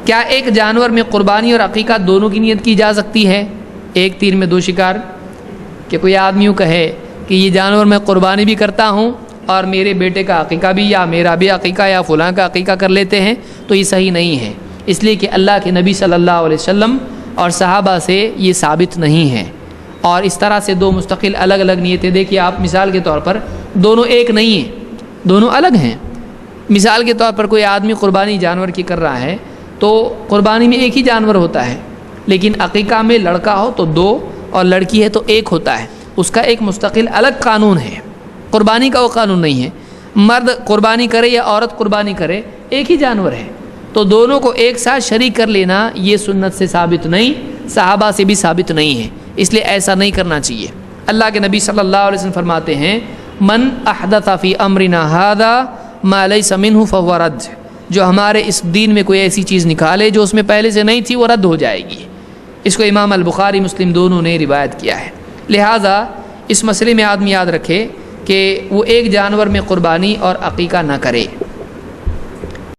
کیا ایک جانور میں قربانی اور عقیقہ دونوں کی نیت کی جا سکتی ہے؟ ایک تیر میں دو شکار، کہ کوئی آدمی یوں کہے کہ یہ جانور میں قربانی بھی کرتا ہوں اور میرے بیٹے کا عقیقہ بھی، یا میرا بھی عقیقہ، یا فلاں کا عقیقہ کر لیتے ہیں، تو یہ صحیح نہیں ہے، اس لیے کہ اللہ کے نبی صلی اللہ علیہ وسلم اور صحابہ سے یہ ثابت نہیں ہے۔ اور اس طرح سے دو مستقل الگ الگ نیتیں، دیکھیے آپ مثال کے طور پر دونوں ایک نہیں ہیں، دونوں الگ ہیں۔ مثال کے طور پر کوئی آدمی قربانی جانور کی کر رہا ہے تو قربانی میں ایک ہی جانور ہوتا ہے، لیکن عقیقہ میں لڑکا ہو تو دو اور لڑکی ہے تو ایک ہوتا ہے، اس کا ایک مستقل الگ قانون ہے، قربانی کا وہ قانون نہیں ہے۔ مرد قربانی کرے یا عورت قربانی کرے، ایک ہی جانور ہے، تو دونوں کو ایک ساتھ شریک کر لینا یہ سنت سے ثابت نہیں، صحابہ سے بھی ثابت نہیں ہے، اس لیے ایسا نہیں کرنا چاہیے۔ اللہ کے نبی صلی اللہ علیہ وسلم فرماتے ہیں من احدث فی امرنا ھذا ما لیس منہ فہو رد، جو ہمارے اس دین میں کوئی ایسی چیز نکالے جو اس میں پہلے سے نہیں تھی وہ رد ہو جائے گی۔ اس کو امام البخاری مسلم دونوں نے روایت کیا ہے۔ لہٰذا اس مسئلے میں آدمی یاد رکھے کہ وہ ایک جانور میں قربانی اور عقیقہ نہ کرے۔